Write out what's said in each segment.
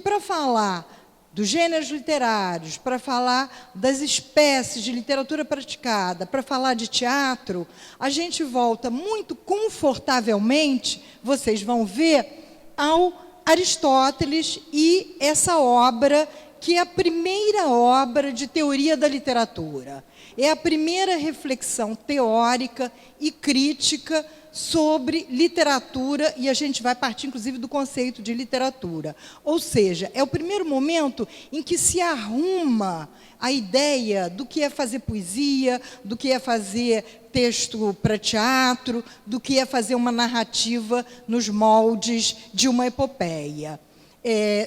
para falar dos gêneros literários, para falar das espécies de literatura praticada, para falar de teatro, a gente volta muito confortavelmente, vocês vão ver, ao Aristóteles e essa obra, que é a primeira obra de teoria da literatura. É a primeira reflexão teórica e crítica sobre literatura, e a gente vai partir, inclusive, do conceito de literatura. Ou seja, é o primeiro momento em que se arruma a ideia do que é fazer poesia, do que é fazer texto para teatro, do que é fazer uma narrativa nos moldes de uma epopeia.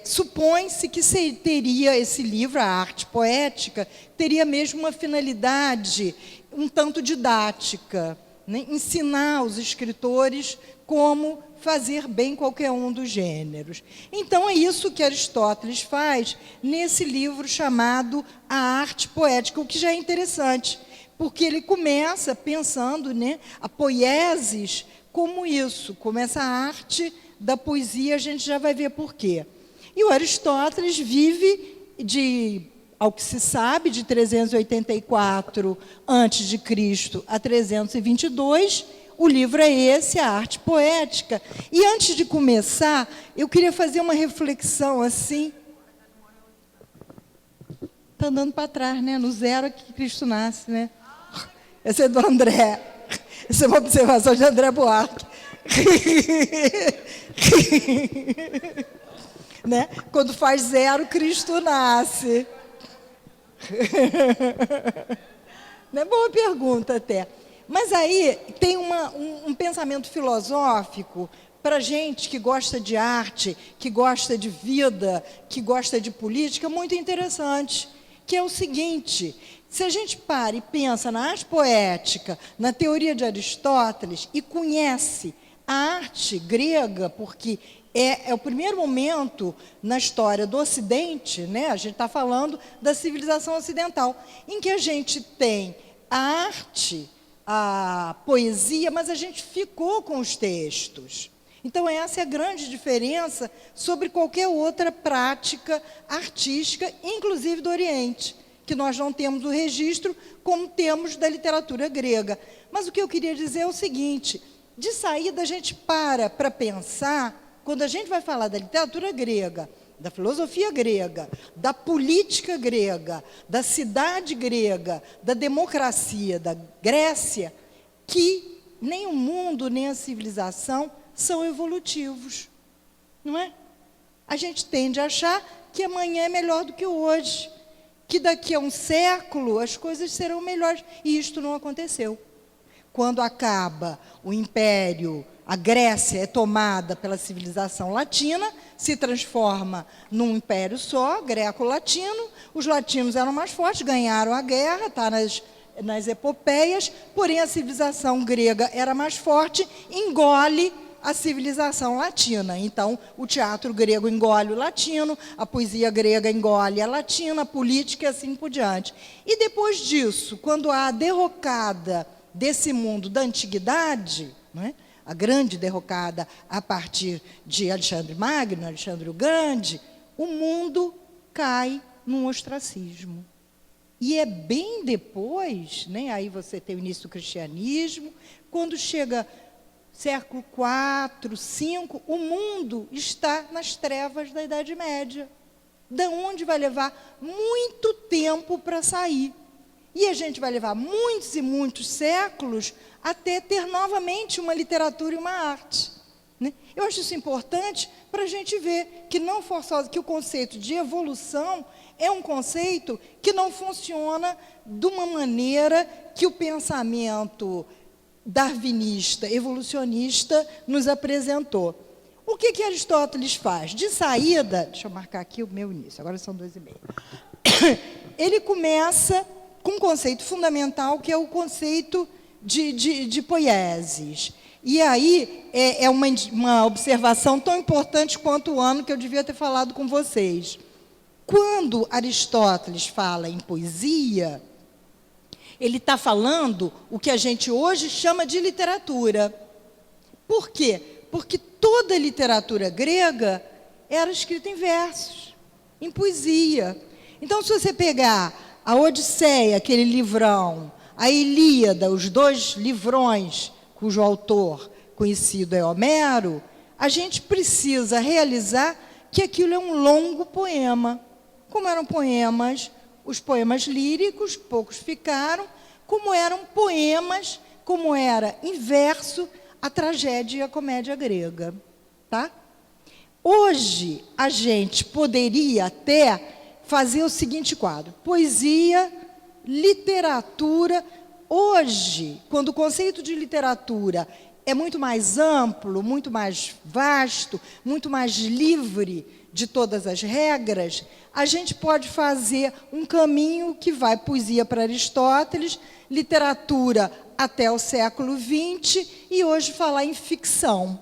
Supõe-se que teria esse livro, a Arte Poética, teria mesmo uma finalidade um tanto didática, né? Ensinar os escritores como fazer bem qualquer um dos gêneros. Então, é isso que Aristóteles faz nesse livro chamado A Arte Poética, o que já é interessante, porque ele começa pensando, né, a poiesis como isso, como essa arte da poesia, a gente já vai ver por quê. E o Aristóteles vive ao que se sabe, de 384 a.C. a 322, o livro é esse, A Arte Poética. E antes de começar, eu queria fazer uma reflexão assim. Está andando para trás, né? No zero que Cristo nasce, né? Esse é do André. Essa é uma observação de André Buarque. Né? Quando faz zero, Cristo nasce. Não é boa pergunta até. Mas aí tem um pensamento filosófico para gente que gosta de arte, que gosta de vida, que gosta de política, muito interessante, que é o seguinte: se a gente para e pensa na arte poética, na teoria de Aristóteles, e conhece a arte grega, porque é o primeiro momento na história do Ocidente, né? A gente está falando da civilização ocidental, em que a gente tem a arte, a poesia, mas a gente ficou com os textos. Então, essa é a grande diferença sobre qualquer outra prática artística, inclusive do Oriente, que nós não temos o registro como temos da literatura grega. Mas o que eu queria dizer é o seguinte: de saída a gente para pensar, quando a gente vai falar da literatura grega, da filosofia grega, da política grega, da cidade grega, da democracia da Grécia, que nem o mundo, nem a civilização são evolutivos, não é? A gente tende a achar que amanhã é melhor do que hoje, que daqui a um século as coisas serão melhores, e isto não aconteceu. Quando acaba o Império, a Grécia é tomada pela civilização latina, se transforma num império só, greco-latino. Os latinos eram mais fortes, ganharam a guerra, está nas epopeias, porém a civilização grega era mais forte, engole a civilização latina. Então, o teatro grego engole o latino, a poesia grega engole a latina, a política e assim por diante. E depois disso, quando há a derrocada desse mundo da antiguidade, não é? A grande derrocada a partir de Alexandre Magno, Alexandre o Grande, o mundo cai num ostracismo. E é bem depois, né, aí você tem o início do cristianismo, quando chega século IV, V, o mundo está nas trevas da Idade Média, da onde vai levar muito tempo para sair. E a gente vai levar muitos e muitos séculos até ter novamente uma literatura e uma arte, né? Eu acho isso importante para a gente ver que não forçoso, que o conceito de evolução é um conceito que não funciona de uma maneira que o pensamento darwinista, evolucionista nos apresentou. O que Aristóteles faz? De saída, deixa eu marcar aqui o meu início, agora são 2h30. Ele começa com um conceito fundamental, que é o conceito de poiesis. E aí é uma observação tão importante quanto o ano que eu devia ter falado com vocês. Quando Aristóteles fala em poesia, ele está falando o que a gente hoje chama de literatura. Por quê? Porque toda a literatura grega era escrita em versos. em poesia. Então, se você pegar a Odisseia, aquele livrão, a Ilíada, os 2 livrões, cujo autor conhecido é Homero, a gente precisa realizar que aquilo é um longo poema. Como eram poemas, os poemas líricos, poucos ficaram, como eram poemas, como era em verso, a tragédia e a comédia grega. Tá? Hoje, a gente poderia até fazer o seguinte quadro: poesia, literatura. Hoje, quando o conceito de literatura é muito mais amplo, muito mais vasto, muito mais livre de todas as regras, a gente pode fazer um caminho que vai poesia para Aristóteles, literatura até o século XX, e hoje falar em ficção.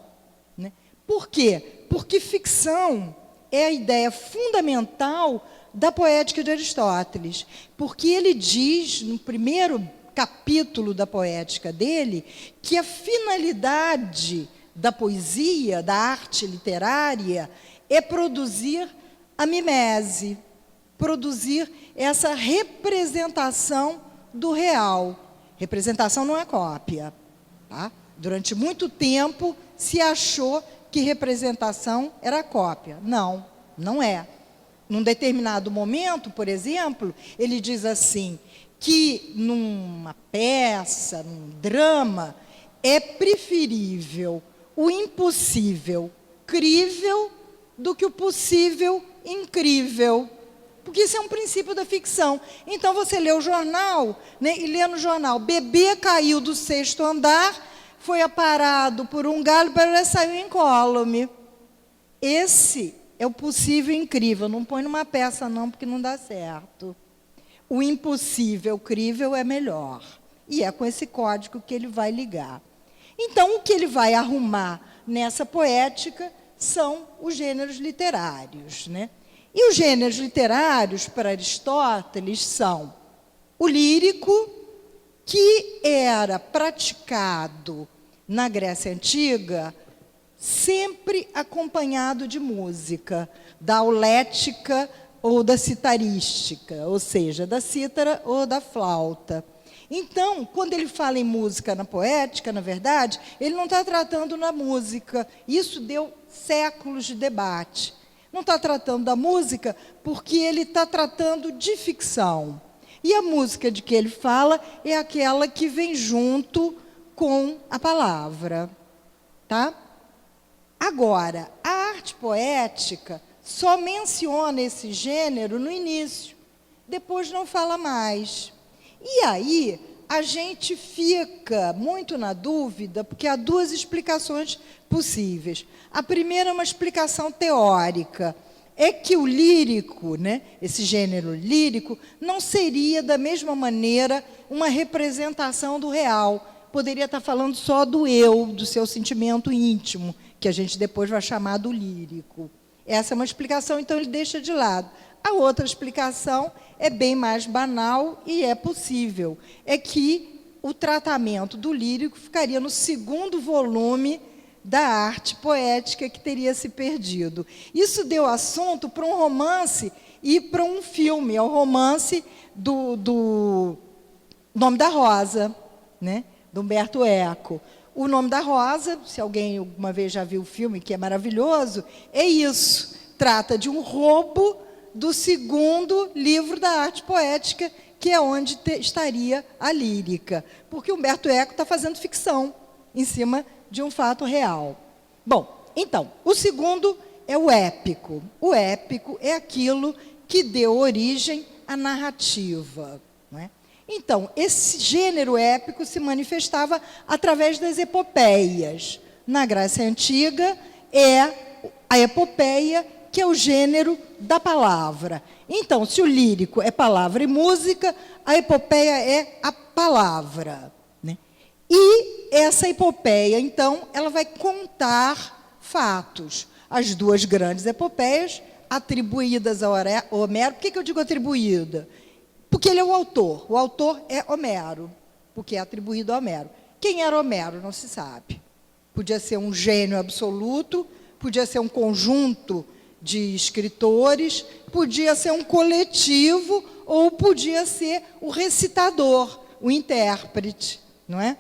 Né? Por quê? Porque ficção é a ideia fundamental da poética de Aristóteles, porque ele diz, no primeiro capítulo da poética dele, que a finalidade da poesia, da arte literária, é produzir a mimese, produzir essa representação do real. Representação não é cópia. Tá? Durante muito tempo se achou que representação era cópia. Não, não é. Num determinado momento, por exemplo, ele diz assim, que numa peça, num drama, é preferível o impossível crível do que o possível incrível. Porque isso é um princípio da ficção. Então, você lê o jornal, né, e lê no jornal, bebê caiu do 6º andar, foi aparado por um galho, para saiu incólume. Esse é o possível incrível. Não põe numa peça, não, porque não dá certo. O impossível crível é melhor. E é com esse código que ele vai ligar. Então, o que ele vai arrumar nessa poética são os gêneros literários. Né? E os gêneros literários, para Aristóteles, são o lírico, que era praticado na Grécia Antiga, sempre acompanhado de música, da aulética ou da citarística, ou seja, da cítara ou da flauta. Então, quando ele fala em música na poética, na verdade, ele não está tratando na música. Isso deu séculos de debate. Não está tratando da música porque ele está tratando de ficção. E a música de que ele fala é aquela que vem junto com a palavra. Tá? Agora, a arte poética só menciona esse gênero no início, depois não fala mais. E aí, a gente fica muito na dúvida, porque há 2 explicações possíveis. A primeira é uma explicação teórica, é que o lírico, né, esse gênero lírico, não seria, da mesma maneira, uma representação do real. Poderia estar falando só do eu, do seu sentimento íntimo, que a gente depois vai chamar do lírico. Essa é uma explicação, então ele deixa de lado. A outra explicação é bem mais banal e é possível. É que o tratamento do lírico ficaria no 2º volume da arte poética, que teria se perdido. Isso deu assunto para um romance e para um filme. É o romance do Nome da Rosa, né? Do Umberto Eco. O Nome da Rosa, se alguém alguma vez já viu o filme, que é maravilhoso, é isso. Trata de um roubo do 2º livro da arte poética, que é onde estaria a lírica. Porque Umberto Eco está fazendo ficção em cima de um fato real. Bom, então, o 2º é o épico. O épico é aquilo que deu origem à narrativa. Não é? Então, esse gênero épico se manifestava através das epopeias. Na Grécia Antiga, é a epopeia, que é o gênero da palavra. Então, se o lírico é palavra e música, a epopeia é a palavra. Né? E essa epopeia, então, ela vai contar fatos. As 2 grandes epopeias, atribuídas a Homero. Por que eu digo atribuída? Porque ele é o autor. O autor é Homero, porque é atribuído a Homero. Quem era Homero? Não se sabe. Podia ser um gênio absoluto, podia ser um conjunto de escritores, podia ser um coletivo ou podia ser o recitador, o intérprete, não é?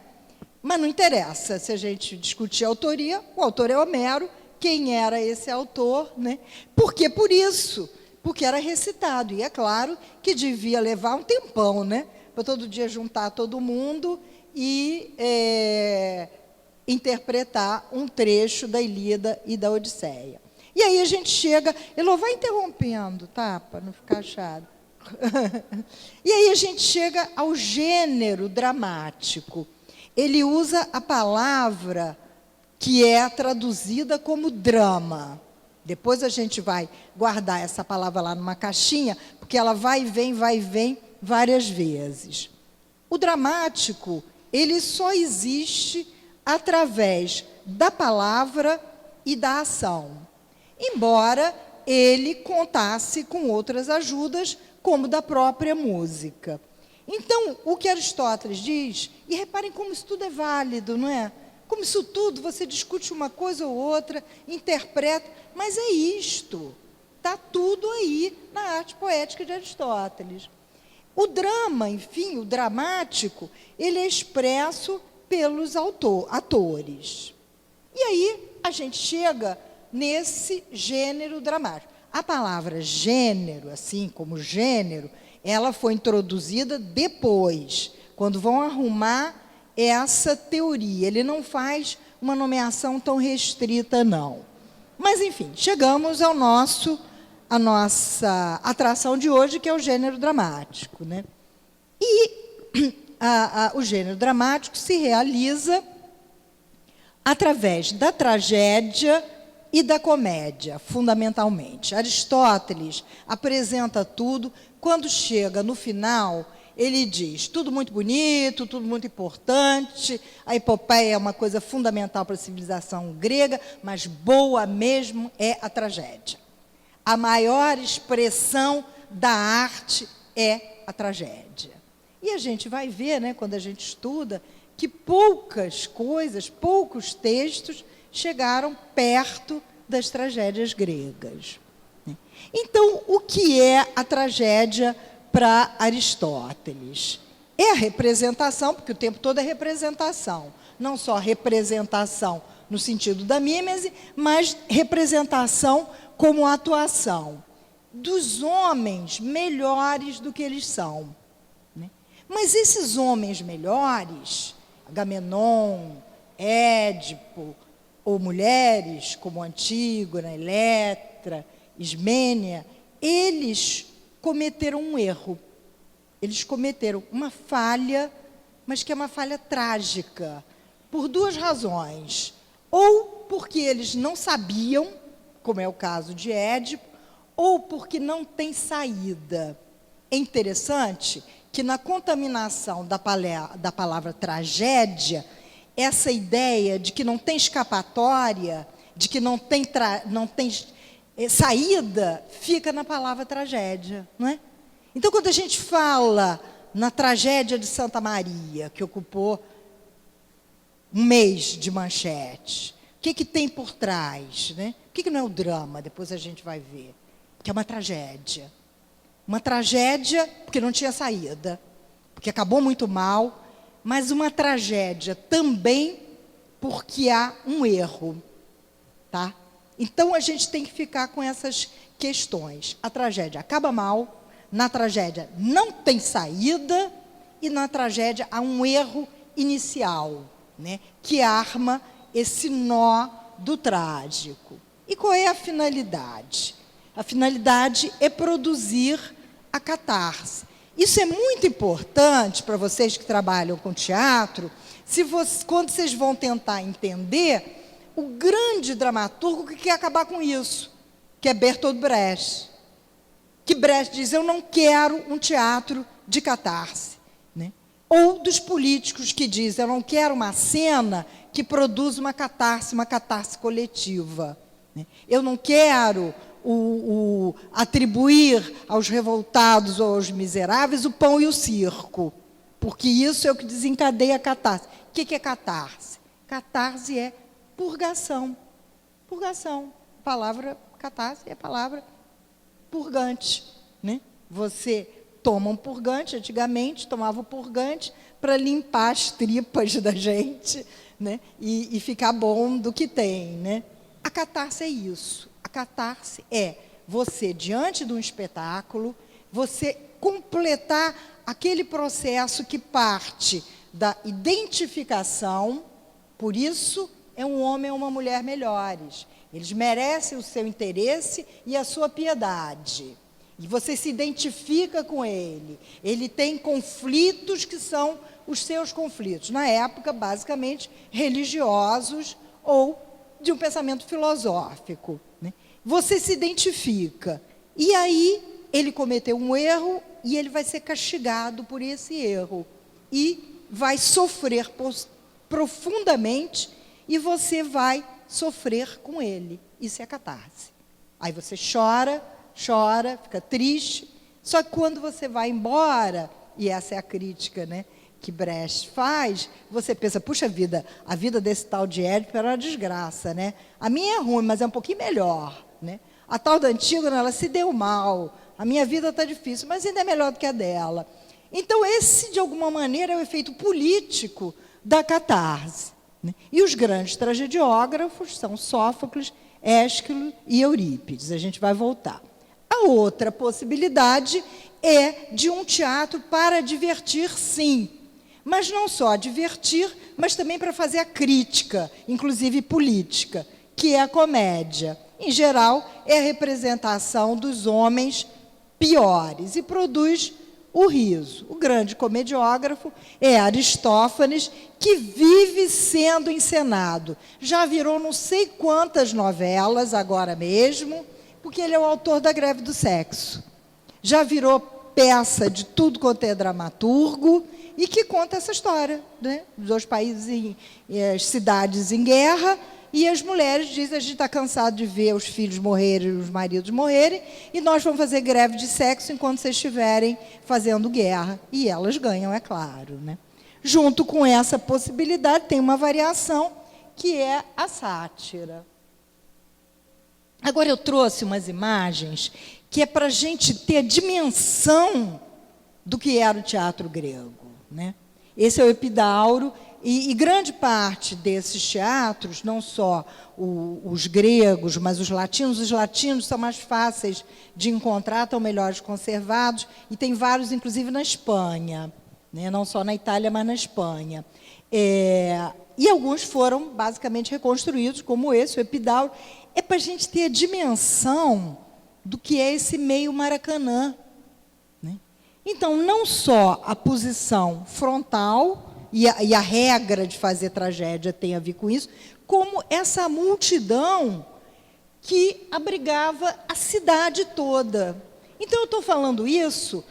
Mas não interessa, se a gente discutir a autoria, o autor é Homero, quem era esse autor, né? Por que por isso? Porque era recitado, e é claro que devia levar um tempão, né? Para todo dia juntar todo mundo e interpretar um trecho da Ilíada e da Odisseia. E aí a gente chega, Elô, vai interrompendo, tá? Para não ficar chato. E aí a gente chega ao gênero dramático. Ele usa a palavra que é traduzida como drama. Depois a gente vai guardar essa palavra lá numa caixinha, porque ela vai e vem várias vezes. O dramático, ele só existe através da palavra e da ação. Embora ele contasse com outras ajudas, como da própria música. Então, o que Aristóteles diz, e reparem como isso tudo é válido, não é? Como isso tudo, você discute uma coisa ou outra, interpreta, mas é isto, está tudo aí na arte poética de Aristóteles. O drama, enfim, o dramático, ele é expresso pelos atores. E aí, a gente chega nesse gênero dramático. A palavra gênero, assim como gênero, ela foi introduzida depois, quando vão arrumar essa teoria. Ele não faz uma nomeação tão restrita, não. Mas, enfim, chegamos à nossa atração de hoje, que é o gênero dramático, né? E o gênero dramático se realiza através da tragédia e da comédia, fundamentalmente. Aristóteles apresenta tudo. Quando chega no final, ele diz, tudo muito bonito, tudo muito importante, a epopeia é uma coisa fundamental para a civilização grega, mas boa mesmo é a tragédia. A maior expressão da arte é a tragédia. E a gente vai ver, né, quando a gente estuda, que poucas coisas, poucos textos chegaram perto das tragédias gregas. Então, o que é a tragédia para Aristóteles? É a representação, porque o tempo todo é representação. Não só representação no sentido da mímese, mas representação como atuação dos homens melhores do que eles são. Mas esses homens melhores, Agamenon, Édipo, ou mulheres como Antígona, Eletra, Ismênia, eles cometeram um erro. Eles cometeram uma falha, mas que é uma falha trágica, por duas razões. Ou porque eles não sabiam, como é o caso de Édipo, ou porque não tem saída. É interessante que na contaminação da palavra tragédia, essa ideia de que não tem escapatória, de que não tem saída, fica na palavra tragédia, não é? Então, quando a gente fala na tragédia de Santa Maria, que ocupou um mês de manchete, o que tem por trás, né? O que não é o drama? Depois a gente vai ver. Que é uma tragédia. Uma tragédia porque não tinha saída, porque acabou muito mal, mas uma tragédia também porque há um erro, tá? Então, a gente tem que ficar com essas questões. A tragédia acaba mal, na tragédia não tem saída, e na tragédia há um erro inicial, né, que arma esse nó do trágico. E qual é a finalidade? A finalidade é produzir a catarse. Isso é muito importante para vocês que trabalham com teatro, quando vocês vão tentar entender o grande dramaturgo que quer acabar com isso, que é Bertolt Brecht. Que Brecht diz, eu não quero um teatro de catarse. Né? Ou dos políticos que dizem, eu não quero uma cena que produza uma catarse coletiva. Né? Eu não quero atribuir aos revoltados ou aos miseráveis o pão e o circo, porque isso é o que desencadeia a catarse. O que é catarse? Catarse é purgação. Purgação. Palavra catarse é a palavra purgante, né? Você toma um purgante, antigamente tomava o purgante para limpar as tripas da gente, né? E ficar bom do que tem, né? A catarse é isso. A catarse é você, diante de um espetáculo, você completar aquele processo que parte da identificação. Por isso, é um homem ou uma mulher melhores. Eles merecem o seu interesse e a sua piedade. E você se identifica com ele. Ele tem conflitos que são os seus conflitos. Na época, basicamente, religiosos ou de um pensamento filosófico, né? Você se identifica. E aí, ele cometeu um erro e ele vai ser castigado por esse erro. E vai sofrer profundamente e você vai sofrer com ele. Isso é catarse. Aí você chora, fica triste, só que quando você vai embora, e essa é a crítica, né, que Brecht faz, você pensa, puxa vida, a vida desse tal de Édipo era uma desgraça, né? A minha é ruim, mas é um pouquinho melhor, né? A tal da Antígona, ela se deu mal, a minha vida está difícil, mas ainda é melhor do que a dela. Então, esse, de alguma maneira, é o efeito político da catarse, né? E os grandes tragediógrafos são Sófocles, Ésquilo e Eurípides. A gente vai voltar. A outra possibilidade é de um teatro para divertir, sim. Mas não só divertir, mas também para fazer a crítica, inclusive política, que é a comédia. Em geral, é a representação dos homens piores e produz o riso. O grande comediógrafo é Aristófanes, que vive sendo encenado. Já virou não sei quantas novelas agora mesmo, porque ele é o autor da Greve do Sexo. Já virou peça de tudo quanto é dramaturgo e que conta essa história, né? Dos dois países e as cidades em guerra, e as mulheres dizem, a gente está cansado de ver os filhos morrerem, os maridos morrerem, e nós vamos fazer greve de sexo enquanto vocês estiverem fazendo guerra. E elas ganham, é claro, né? Junto com essa possibilidade, tem uma variação, que é a sátira. Agora, eu trouxe umas imagens que é para a gente ter a dimensão do que era o teatro grego, né? Esse é o Epidauro, e grande parte desses teatros, não só os gregos, mas os latinos são mais fáceis de encontrar, estão melhores conservados, e tem vários, inclusive, na Espanha, né? Não só na Itália, mas na Espanha. E alguns foram basicamente reconstruídos, como esse, o Epidauro. É para a gente ter a dimensão do que é esse meio Maracanã, né? Então, não só a posição frontal e a regra de fazer tragédia tem a ver com isso, como essa multidão que abrigava a cidade toda. Então, eu estou falando isso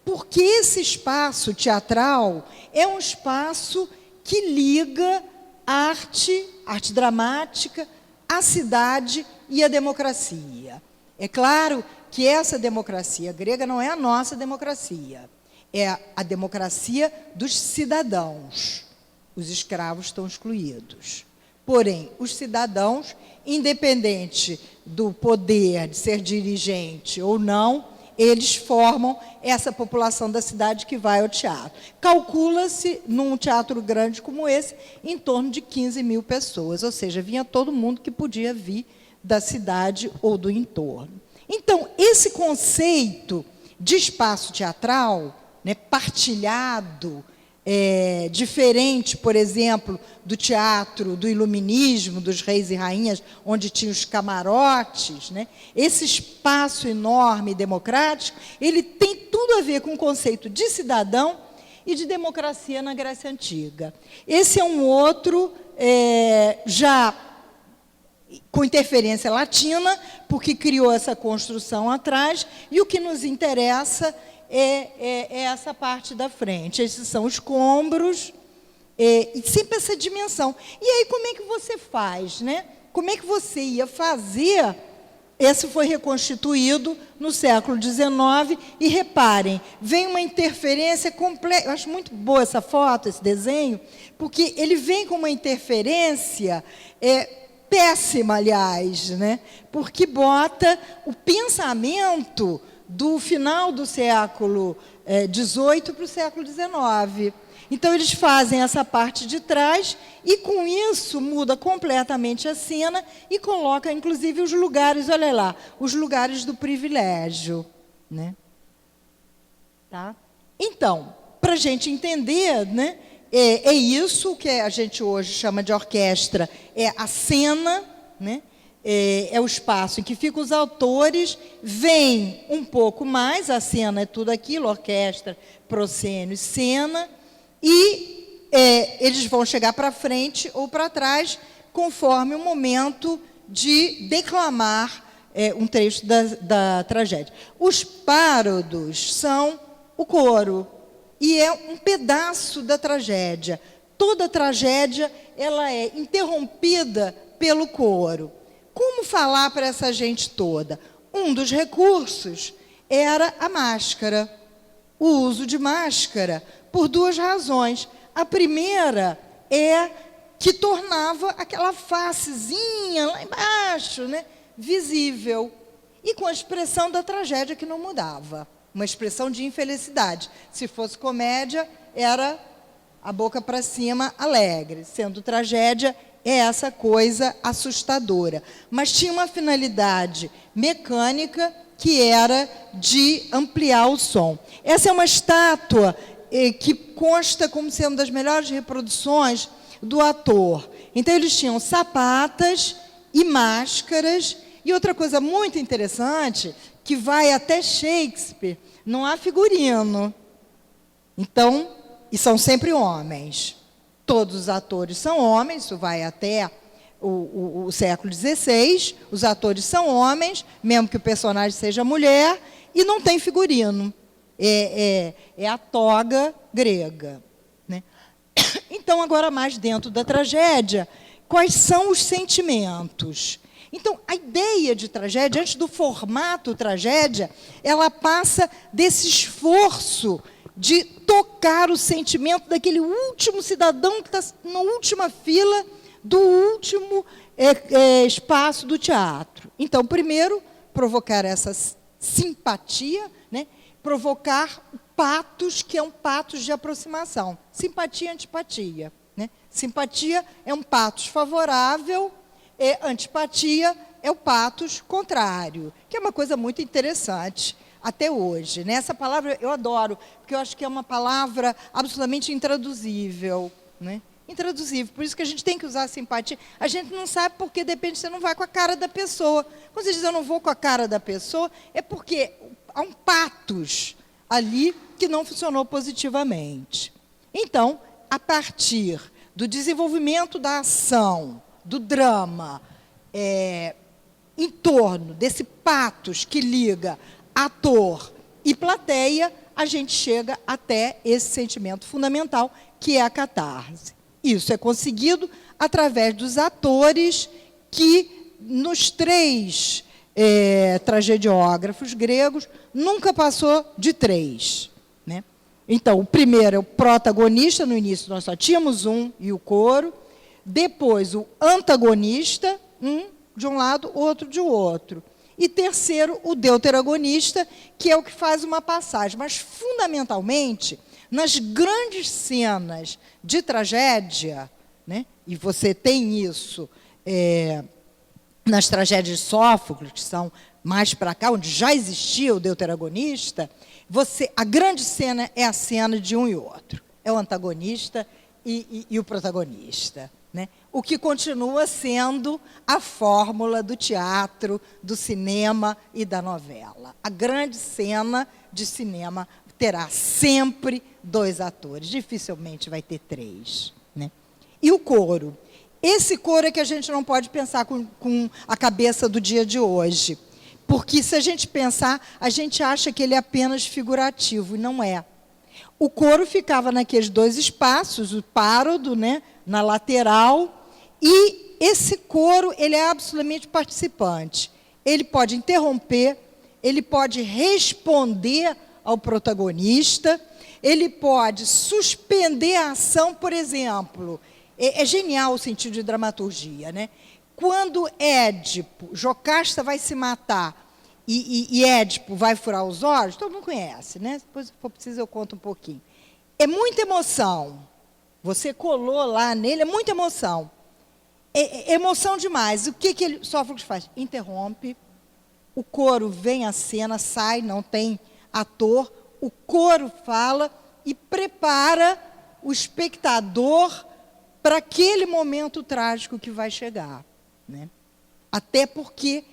porque esse espaço teatral é um espaço que liga a arte dramática, a cidade e a democracia. É claro que essa democracia grega não é a nossa democracia, é a democracia dos cidadãos. Os escravos estão excluídos. Porém, os cidadãos, independente do poder de ser dirigente ou não, eles formam essa população da cidade que vai ao teatro. Calcula-se, num teatro grande como esse, em torno de 15 mil pessoas, ou seja, vinha todo mundo que podia vir da cidade ou do entorno. Então, esse conceito de espaço teatral, né, partilhado, diferente, por exemplo, do teatro do iluminismo, dos reis e rainhas, onde tinha os camarotes, né? Esse espaço enorme e democrático, ele tem tudo a ver com o conceito de cidadão e de democracia na Grécia Antiga. Esse é um outro, já com interferência latina, porque criou essa construção atrás, e o que nos interessa é essa parte da frente. Esses são os escombros, e sempre essa dimensão. E aí, como é que você faz, né? Como é que você ia fazer? Esse foi reconstituído no século XIX, e reparem, vem uma interferência completa. Eu acho muito boa essa foto, esse desenho, porque ele vem com uma interferência certéssima, aliás, né? Porque bota o pensamento do final do século XVIII para o século XIX. Então, eles fazem essa parte de trás e, com isso, muda completamente a cena e coloca, inclusive, os lugares, olha lá, os lugares do privilégio, né? Tá? Então, para a gente entender, né, é isso que a gente hoje chama de orquestra, é a cena, né? É o espaço em que ficam os autores, vem um pouco mais, a cena é tudo aquilo, orquestra, proscênio, cena, e eles vão chegar para frente ou para trás, conforme o momento de declamar um trecho da tragédia. Os párodos são o coro, e é um pedaço da tragédia. Toda tragédia ela é interrompida pelo coro. Como falar para essa gente toda? Um dos recursos era a máscara, o uso de máscara, por duas razões. A primeira é que tornava aquela facezinha lá embaixo, né, visível, e com a expressão da tragédia que não mudava, uma expressão de infelicidade. Se fosse comédia, era a boca para cima, alegre. Sendo tragédia, é essa coisa assustadora. Mas tinha uma finalidade mecânica que era de ampliar o som. Essa é uma estátua que consta como sendo das melhores reproduções do ator. Então, eles tinham sapatas e máscaras. E outra coisa muito interessante, que vai até Shakespeare, não há figurino. Então, e são sempre homens. Todos os atores são homens, isso vai até o século XVI, os atores são homens, mesmo que o personagem seja mulher, e não tem figurino. É a toga grega, né? Então, agora mais dentro da tragédia, quais são os sentimentos? Então, a ideia de tragédia, antes do formato tragédia, ela passa desse esforço de tocar o sentimento daquele último cidadão que está na última fila do último espaço do teatro. Então, primeiro, provocar essa simpatia, né? Provocar o patos, que é um patos de aproximação. Simpatia e antipatia, né? Simpatia é um patos favorável, e antipatia é o patos contrário, que é uma coisa muito interessante até hoje, né? Essa palavra eu adoro, porque eu acho que é uma palavra absolutamente intraduzível, né? Intraduzível, por isso que a gente tem que usar a simpatia. A gente não sabe porque, de repente, você não vai com a cara da pessoa. Quando você diz eu não vou com a cara da pessoa, é porque há um patos ali que não funcionou positivamente. Então, a partir do desenvolvimento da ação, do drama, em torno desse patos que liga ator e plateia, a gente chega até esse sentimento fundamental, que é a catarse. Isso é conseguido através dos atores que, nos três tragediógrafos gregos, nunca passou de 3. Né? Então, o primeiro é o protagonista, no início nós só tínhamos um, e o coro. Depois, o antagonista, um de um lado, outro de outro. E terceiro, o deuteragonista, que é o que faz uma passagem. Mas, fundamentalmente, nas grandes cenas de tragédia, né, e você tem isso nas tragédias de Sófocles, que são mais para cá, onde já existia o deuteragonista, a grande cena é a cena de um e outro. É o antagonista e o protagonista. Né? O que continua sendo a fórmula do teatro, do cinema e da novela. A grande cena de cinema terá sempre 2 atores, dificilmente vai ter 3. Né? E o coro? Esse coro é que a gente não pode pensar com a cabeça do dia de hoje. Porque, se a gente pensar, a gente acha que ele é apenas figurativo, e não é. O coro ficava naqueles 2 espaços, o párodo, né, na lateral, e esse coro ele é absolutamente participante. Ele pode interromper, ele pode responder ao protagonista, ele pode suspender a ação, por exemplo. É genial o sentido de dramaturgia, né? quando Édipo, Jocasta vai se matar e Édipo vai furar os olhos, todo mundo conhece, né? Depois, se for preciso, eu conto um pouquinho. É muita emoção. Você colou lá nele, é muita emoção. É emoção demais. O que Sófocles faz? Interrompe, o coro vem à cena, sai, não tem ator, o coro fala e prepara o espectador para aquele momento trágico que vai chegar, né? Até porque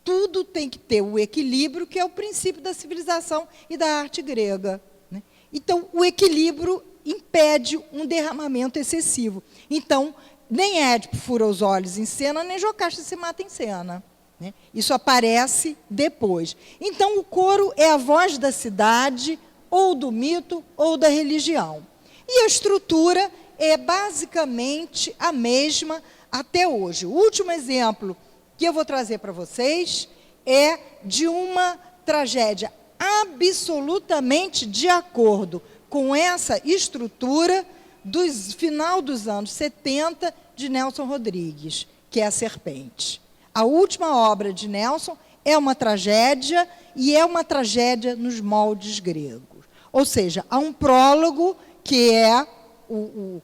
tudo tem que ter o equilíbrio, que é o princípio da civilização e da arte grega, né? Então, o equilíbrio impede um derramamento excessivo. Então, nem Édipo fura os olhos em cena, nem Jocasta se mata em cena, né? Isso aparece depois. Então, o coro é a voz da cidade, ou do mito, ou da religião. E a estrutura é basicamente a mesma até hoje. O último exemplo que eu vou trazer para vocês é de uma tragédia absolutamente de acordo com essa estrutura do final dos anos 70 de Nelson Rodrigues, que é A Serpente. A última obra de Nelson é uma tragédia, e é uma tragédia nos moldes gregos. Ou seja, há um prólogo, que é o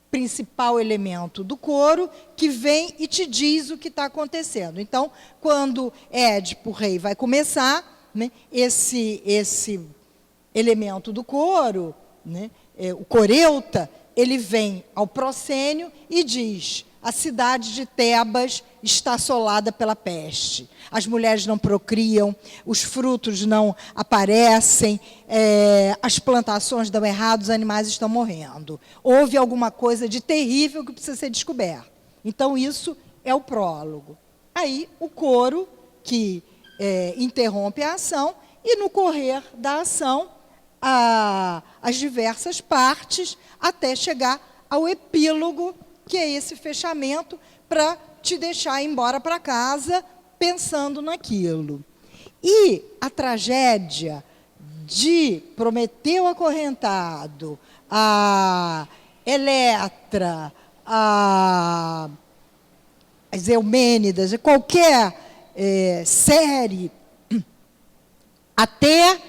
principal elemento do coro, que vem e te diz o que está acontecendo. Então, quando Édipo, o rei, vai começar, né, esse elemento do coro, né, o coreuta, ele vem ao proscênio e diz: a cidade de Tebas está assolada pela peste. As mulheres não procriam, os frutos não aparecem, as plantações dão errado, os animais estão morrendo. Houve alguma coisa de terrível que precisa ser descoberto. Então, isso é o prólogo. Aí, o coro, que interrompe a ação, e no correr da ação, as diversas partes, até chegar ao epílogo, que é esse fechamento, para te deixar ir embora para casa pensando naquilo. E a tragédia de Prometeu acorrentado, a Eletra, as Eumênidas, qualquer série, até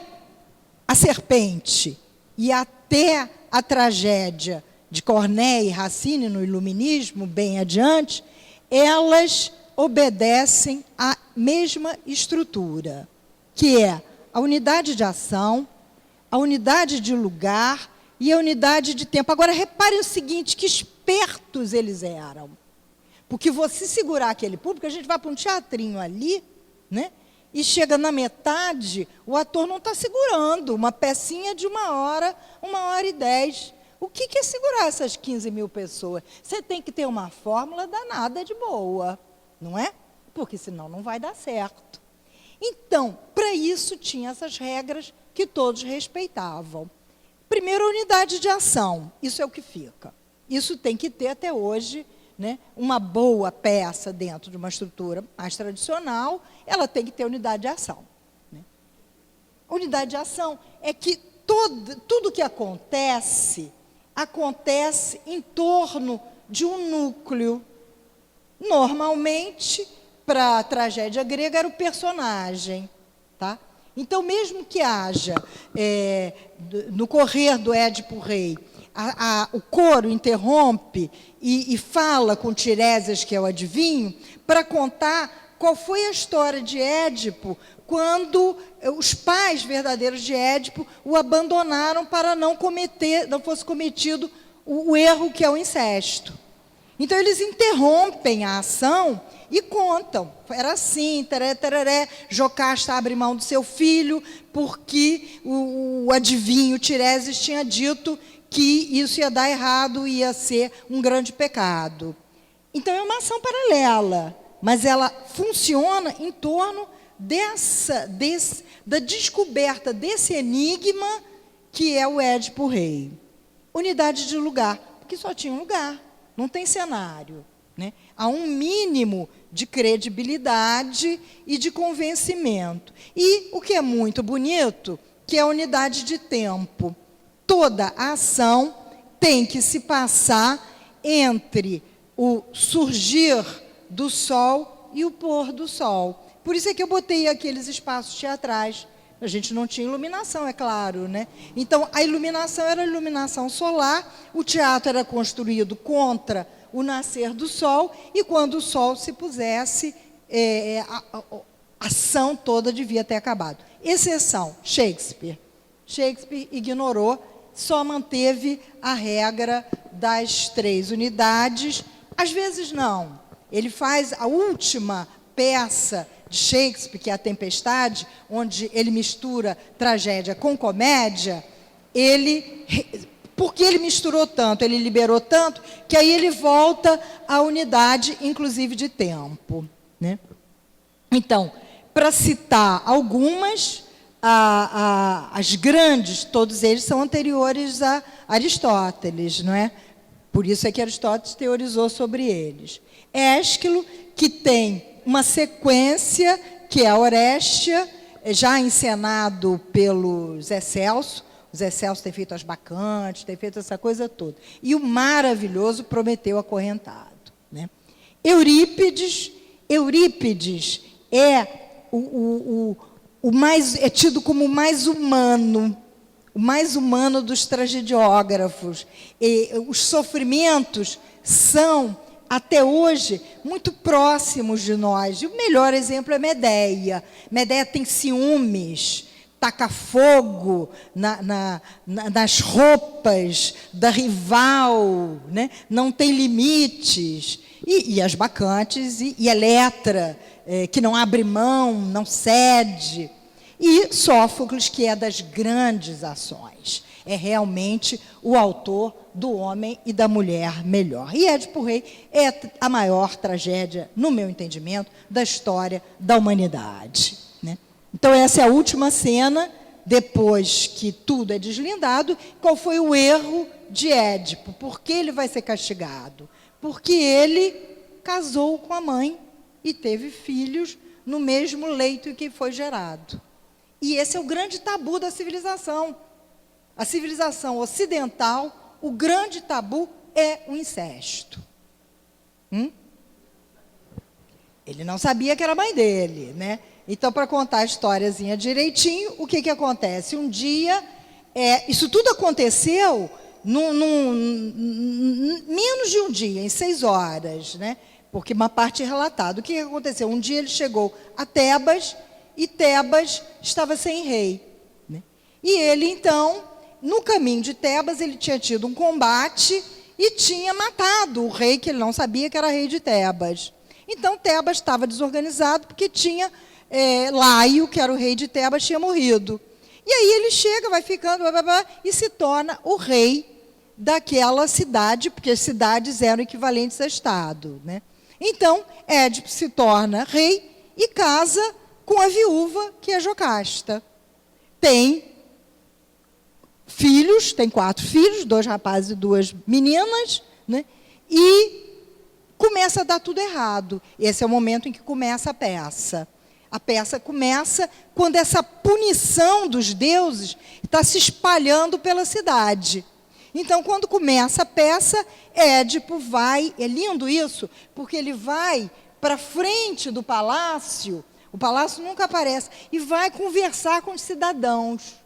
A Serpente e até a tragédia de Corneille e Racine no Iluminismo, bem adiante, elas obedecem à mesma estrutura, que é a unidade de ação, a unidade de lugar e a unidade de tempo. Agora, reparem o seguinte, que espertos eles eram. Porque você segurar aquele público, a gente vai para um teatrinho ali, né? E chega na metade, o ator não está segurando uma pecinha de 1h e 10. O que é segurar essas 15 mil pessoas? Você tem que ter uma fórmula danada de boa, não é? Porque senão não vai dar certo. Então, para isso, tinha essas regras que todos respeitavam. Primeiro, a unidade de ação. Isso é o que fica. Isso tem que ter até hoje, né? Uma boa peça dentro de uma estrutura mais tradicional, ela tem que ter unidade de ação, né? A unidade de ação é que tudo que acontece em torno de um núcleo. Normalmente, para a tragédia grega, era o personagem, tá? Então, mesmo que haja, no correr do Édipo Rei, o coro interrompe e fala com Tiresias, que é o adivinho, para contar qual foi a história de Édipo quando os pais verdadeiros de Édipo o abandonaram para não fosse cometido o erro que é o incesto. Então, eles interrompem a ação e contam. Era assim, tararé, Jocasta abre mão do seu filho, porque o adivinho Tiresias tinha dito que isso ia dar errado, ia ser um grande pecado. Então, é uma ação paralela, mas ela funciona em torno da descoberta desse enigma que é o Édipo Rei. Unidade de lugar, porque só tinha um lugar, não tem cenário, né? Há um mínimo de credibilidade e de convencimento. E o que é muito bonito, que é a unidade de tempo. Toda a ação tem que se passar entre o surgir do sol e o pôr do sol. Por isso é que eu botei aqueles espaços teatrais. A gente não tinha iluminação, é claro, né? Então, a iluminação era a iluminação solar, o teatro era construído contra o nascer do sol, e quando o sol se pusesse, a ação toda devia ter acabado. Exceção, Shakespeare. Shakespeare ignorou, só manteve a regra das 3 unidades. Às vezes não. Ele faz a última peça de Shakespeare, que é a Tempestade, onde ele mistura tragédia com comédia. Porque ele misturou tanto, ele liberou tanto, que aí ele volta à unidade, inclusive de tempo, né? Então, para citar algumas, as grandes, todos eles são anteriores a Aristóteles, não é? Por isso é que Aristóteles teorizou sobre eles. Ésquilo, que tem uma sequência, que é a Orestia, já encenado pelo Zé Celso. O Zé Celso tem feito as Bacantes, tem feito essa coisa toda. E o maravilhoso Prometeu Acorrentado, né? Eurípides é é tido como o mais humano dos tragediógrafos. E os sofrimentos são, até hoje, muito próximos de nós. E o melhor exemplo é Medeia. Medeia tem ciúmes, taca fogo nas roupas da rival, né? Não tem limites. E as Bacantes, e Eletra, que não abre mão, não cede. E Sófocles, que é das grandes ações. É realmente o autor do homem e da mulher melhor. E Édipo Rei é a maior tragédia, no meu entendimento, da história da humanidade, né? Então, essa é a última cena, depois que tudo é deslindado. Qual foi o erro de Édipo? Por que ele vai ser castigado? Porque ele casou com a mãe e teve filhos no mesmo leito em que foi gerado. E esse é o grande tabu da civilização. A civilização ocidental, o grande tabu é o incesto. Ele não sabia que era a mãe dele, né? Então, para contar a historiazinha direitinho, o que acontece? Um dia, isso tudo aconteceu menos de um dia, em 6 horas, né? Porque uma parte é relatada. O que aconteceu? Um dia ele chegou a Tebas, e Tebas estava sem rei, né? E ele, então, no caminho de Tebas, ele tinha tido um combate e tinha matado o rei, que ele não sabia que era rei de Tebas. Então, Tebas estava desorganizado, porque tinha Laio, que era o rei de Tebas, tinha morrido. E aí ele chega, vai ficando, blá, blá, blá, e se torna o rei daquela cidade, porque as cidades eram equivalentes a estado, né? Então, Édipo se torna rei e casa com a viúva, que é Jocasta. Tem filhos, tem 4 filhos, 2 rapazes e 2 meninas, né? E começa a dar tudo errado. Esse é o momento em que começa a peça. A peça começa quando essa punição dos deuses está se espalhando pela cidade. Então, quando começa a peça, Édipo vai, é lindo isso, porque ele vai para frente do palácio, o palácio nunca aparece, e vai conversar com os cidadãos.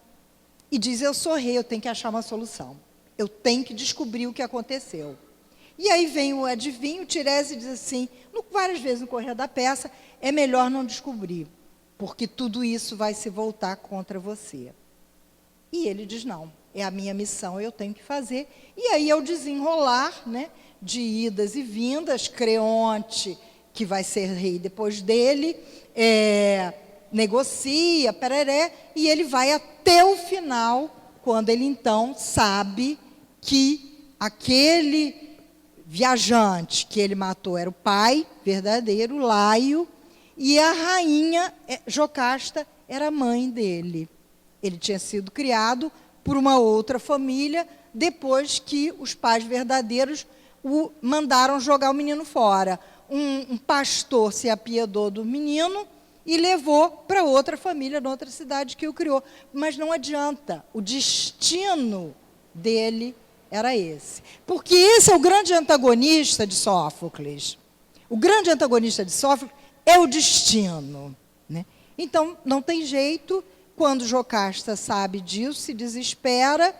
E diz, eu sou rei, eu tenho que achar uma solução. Eu tenho que descobrir o que aconteceu. E aí vem o adivinho, o Tiresias diz assim, várias vezes no correr da peça, é melhor não descobrir, porque tudo isso vai se voltar contra você. E ele diz, não, é a minha missão, eu tenho que fazer. E aí é o desenrolar, né, de idas e vindas. Creonte, que vai ser rei depois dele, negocia, pereré, e ele vai até o final, quando ele então sabe que aquele viajante que ele matou era o pai verdadeiro, Laio, e a rainha Jocasta era a mãe dele. Ele tinha sido criado por uma outra família, depois que os pais verdadeiros o mandaram jogar o menino fora. Um pastor se apiedou do menino e levou para outra família, na outra cidade que o criou. Mas não adianta, o destino dele era esse. Porque esse é o grande antagonista de Sófocles. O grande antagonista de Sófocles é o destino, né? Então, não tem jeito, quando Jocasta sabe disso, se desespera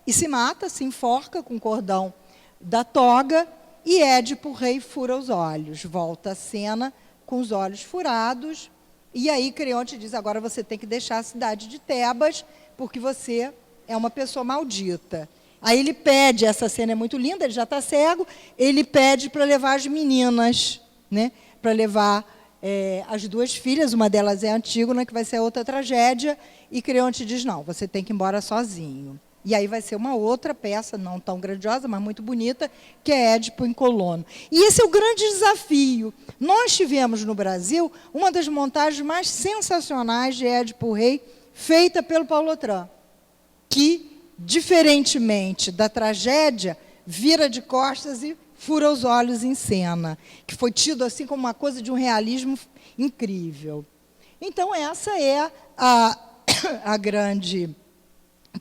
e se mata, se enforca com o cordão da toga, e Édipo, o rei, fura os olhos. Volta a cena com os olhos furados, e aí Creonte diz, agora você tem que deixar a cidade de Tebas, porque você é uma pessoa maldita. Aí ele pede, essa cena é muito linda, ele já está cego, ele pede para levar as meninas, né, para levar as duas filhas, uma delas é Antígona, que vai ser outra tragédia, e Creonte diz, não, você tem que ir embora sozinho. E aí vai ser uma outra peça, não tão grandiosa, mas muito bonita, que é Édipo em Colono. E esse é o grande desafio. Nós tivemos no Brasil uma das montagens mais sensacionais de Édipo Rei, feita pelo Paulo Otran, que, diferentemente da tragédia, vira de costas e fura os olhos em cena, que foi tido assim como uma coisa de um realismo incrível. Então, essa é a grande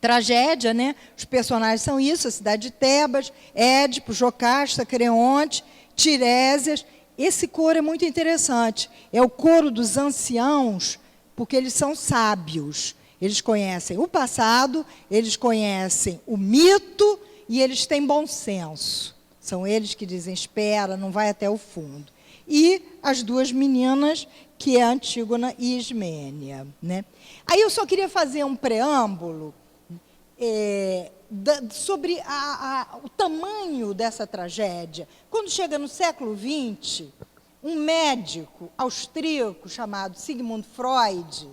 tragédia, né? Os personagens são isso, a cidade de Tebas, Édipo, Jocasta, Creonte, Tirésias. Esse coro é muito interessante. É o coro dos anciãos, porque eles são sábios. Eles conhecem o passado, eles conhecem o mito e eles têm bom senso. São eles que dizem, espera, não vai até o fundo. E as duas meninas, que é Antígona e Ismênia, né? Aí eu só queria fazer um preâmbulo sobre o tamanho dessa tragédia. Quando chega no século XX, um médico austríaco chamado Sigmund Freud,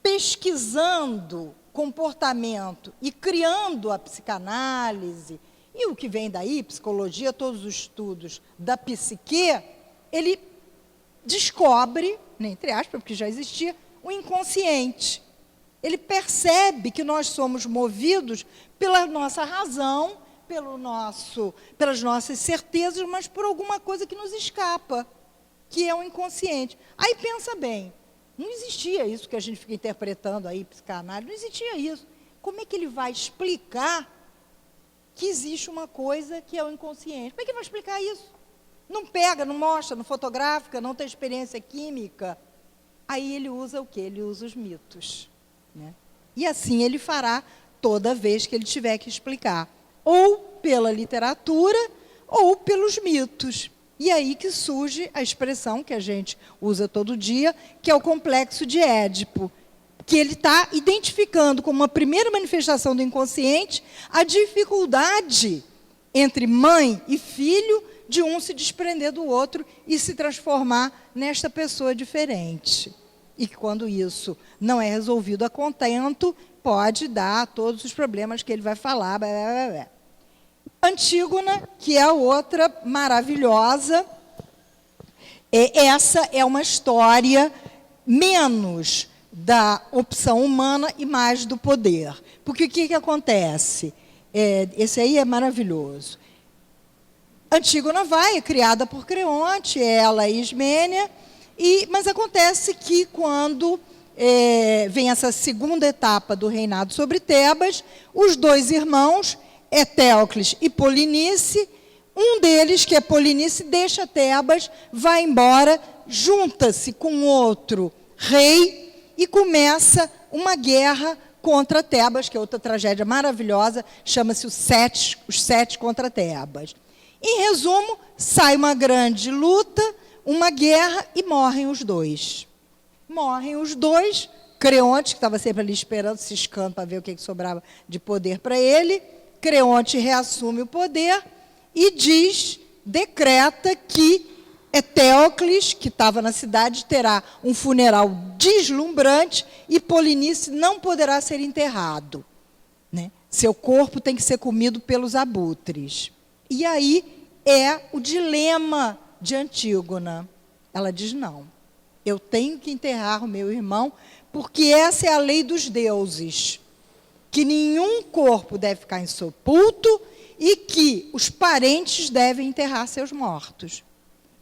pesquisando comportamento e criando a psicanálise, e o que vem daí, psicologia, todos os estudos da psique, ele descobre, entre aspas, porque já existia, o inconsciente. Ele percebe que nós somos movidos pela nossa razão, pelas nossas certezas, mas por alguma coisa que nos escapa, que é o inconsciente. Aí pensa bem, não existia isso que a gente fica interpretando aí, psicanálise, não existia isso. Como é que ele vai explicar que existe uma coisa que é o inconsciente? Como é que ele vai explicar isso? Não pega, não mostra, não fotografa, não tem experiência química. Aí ele usa o quê? Ele usa os mitos, né? E assim ele fará toda vez que ele tiver que explicar, ou pela literatura, ou pelos mitos. E aí que surge a expressão que a gente usa todo dia, que é o complexo de Édipo, que ele está identificando como uma primeira manifestação do inconsciente a dificuldade entre mãe e filho de um se desprender do outro e se transformar nesta pessoa diferente. E que quando isso não é resolvido a contento, pode dar todos os problemas que ele vai falar. Blá, blá, blá. Antígona, que é a outra maravilhosa, essa é uma história menos da opção humana e mais do poder. Porque o que acontece? Esse aí é maravilhoso. Antígona é criada por Creonte, ela e Ismênia, mas acontece que quando vem essa segunda etapa do reinado sobre Tebas, os dois irmãos, Etéocles e Polinice, um deles, que é Polinice, deixa Tebas, vai embora, junta-se com outro rei e começa uma guerra contra Tebas, que é outra tragédia maravilhosa, chama-se os Sete contra Tebas. Em resumo, sai uma grande luta, uma guerra, e morrem os dois. Morrem os dois, Creonte, que estava sempre ali esperando, ciscando para ver o que sobrava de poder para ele. Creonte reassume o poder e decreta que Etéocles, que estava na cidade, terá um funeral deslumbrante e Polinice não poderá ser enterrado, né? Seu corpo tem que ser comido pelos abutres. E aí é o dilema de Antígona. Ela diz, não, eu tenho que enterrar o meu irmão, porque essa é a lei dos deuses, que nenhum corpo deve ficar insepulto e que os parentes devem enterrar seus mortos.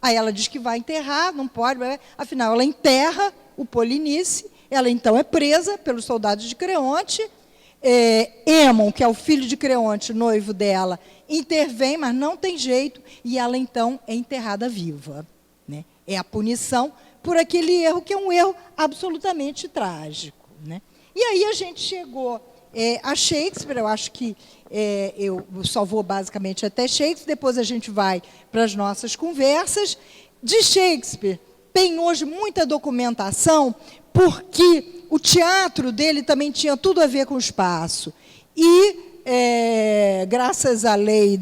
Aí ela diz que vai enterrar, não pode, afinal ela enterra o Polinice, ela então é presa pelos soldados de Creonte, Émon, que é o filho de Creonte, noivo dela, intervém, mas não tem jeito, e ela então é enterrada viva, né? É a punição por aquele erro, que é um erro absolutamente trágico, né? E aí a gente chegou a Shakespeare. Eu acho que eu só vou basicamente até Shakespeare, depois a gente vai para as nossas conversas. De Shakespeare, tem hoje muita documentação, porque o teatro dele também tinha tudo a ver com o espaço. E, graças à lei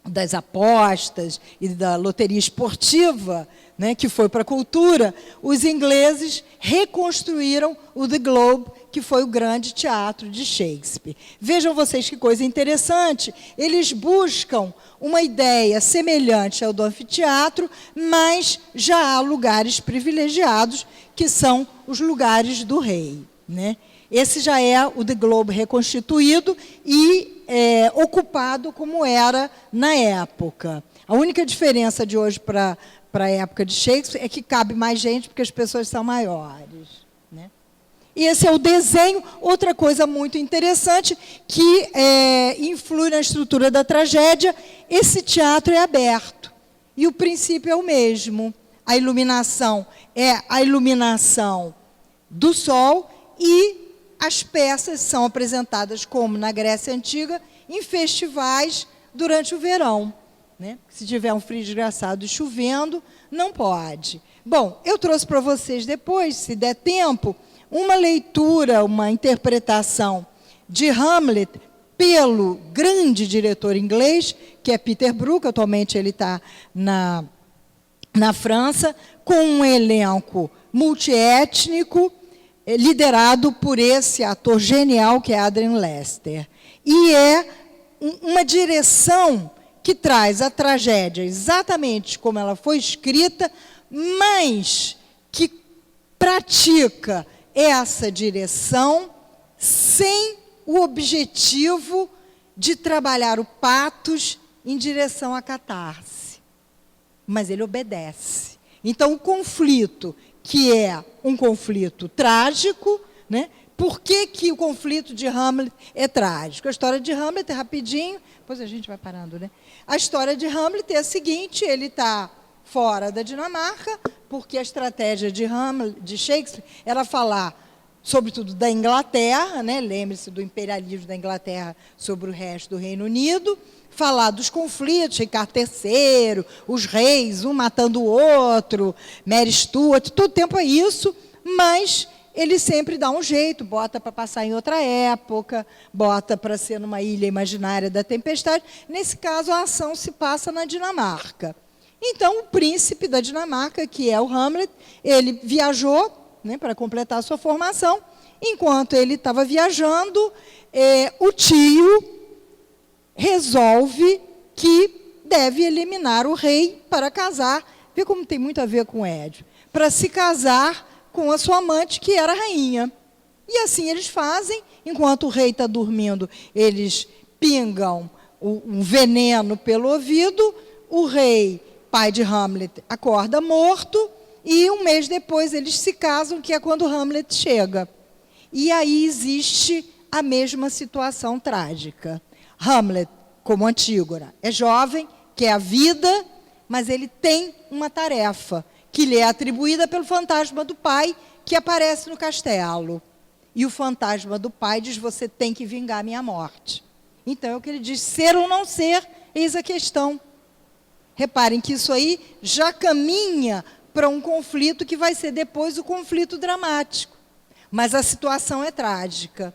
das apostas e da loteria esportiva, né, que foi para a cultura, os ingleses reconstruíram o The Globe, que foi o grande teatro de Shakespeare. Vejam vocês que coisa interessante, eles buscam uma ideia semelhante ao do anfiteatro, mas já há lugares privilegiados, que são os lugares do rei, né? Esse já é o The Globe reconstituído e ocupado como era na época. A única diferença de hoje para a época de Shakespeare é que cabe mais gente, porque as pessoas são maiores, né? E esse é o desenho. Outra coisa muito interessante, que influi na estrutura da tragédia: esse teatro é aberto. E o princípio é o mesmo. A iluminação é a iluminação do sol, e as peças são apresentadas, como na Grécia Antiga, em festivais durante o verão, né? Se tiver um frio desgraçado e chovendo, não pode. Bom, eu trouxe para vocês depois, se der tempo, uma leitura, uma interpretação de Hamlet pelo grande diretor inglês, que é Peter Brook. Atualmente ele está na França, com um elenco multiétnico, liderado por esse ator genial, que é Adrian Lester. E é uma direção que traz a tragédia exatamente como ela foi escrita, mas que pratica essa direção sem o objetivo de trabalhar o patos em direção à catarse. Mas ele obedece. Então, o conflito, que é um conflito trágico, né? Por que o conflito de Hamlet é trágico? A história de Hamlet é rapidinho, depois a gente vai parando, né? A história de Hamlet é a seguinte: ele está fora da Dinamarca, porque a estratégia de Shakespeare era falar, sobretudo, da Inglaterra, né? Lembre-se do imperialismo da Inglaterra sobre o resto do Reino Unido, falar dos conflitos, Ricardo III, os reis, um matando o outro, Mary Stuart, todo tempo é isso, mas ele sempre dá um jeito, bota para passar em outra época, bota para ser numa ilha imaginária da tempestade. Nesse caso, a ação se passa na Dinamarca. Então, o príncipe da Dinamarca, que é o Hamlet, ele viajou, né, para completar a sua formação. Enquanto ele estava viajando, o tio resolve que deve eliminar o rei para casar. Vê como tem muito a ver com Édio. Para se casar com a sua amante, que era a rainha. E assim eles fazem. Enquanto o rei está dormindo, eles pingam um veneno pelo ouvido. O rei, pai de Hamlet, acorda morto. E um mês depois eles se casam, que é quando Hamlet chega. E aí existe a mesma situação trágica. Hamlet, como Antígona, é jovem, quer a vida, mas ele tem uma tarefa que lhe é atribuída pelo fantasma do pai, que aparece no castelo. E o fantasma do pai diz: você tem que vingar a minha morte. Então é o que ele diz: ser ou não ser, eis a questão. Reparem que isso aí já caminha para um conflito que vai ser depois o conflito dramático. Mas a situação é trágica.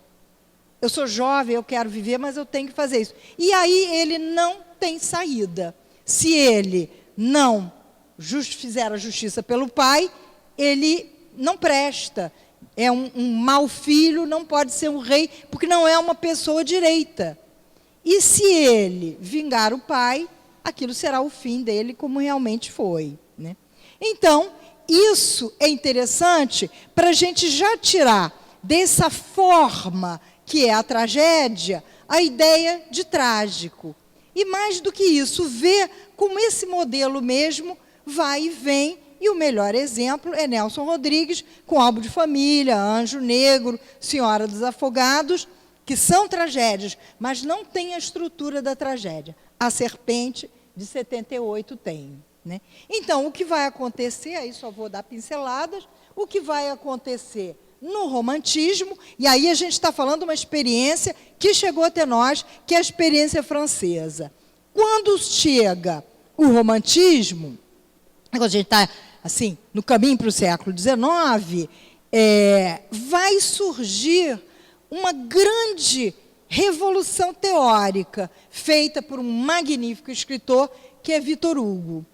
Eu sou jovem, eu quero viver, mas eu tenho que fazer isso. E aí ele não tem saída. Se ele não fizer a justiça pelo pai, ele não presta. É um mau filho, não pode ser um rei, porque não é uma pessoa direita. E se ele vingar o pai, aquilo será o fim dele, como realmente foi, né? Então, isso é interessante para a gente já tirar dessa forma que é a tragédia, a ideia de trágico. E mais do que isso, ver como esse modelo mesmo vai e vem E o melhor exemplo é Nelson Rodrigues, com Álbum de Família, Anjo Negro, Senhora dos Afogados, que são tragédias, mas não tem a estrutura da tragédia. A Serpente, de 78, tem. Né? Então, o que vai acontecer, aí só vou dar pinceladas, o que vai acontecer no romantismo, e aí a gente está falando de uma experiência que chegou até nós, que é a experiência francesa. Quando chega o romantismo, quando a gente está assim, no caminho para o século XIX, vai surgir uma grande revolução teórica, feita por um magnífico escritor, que é Victor Hugo.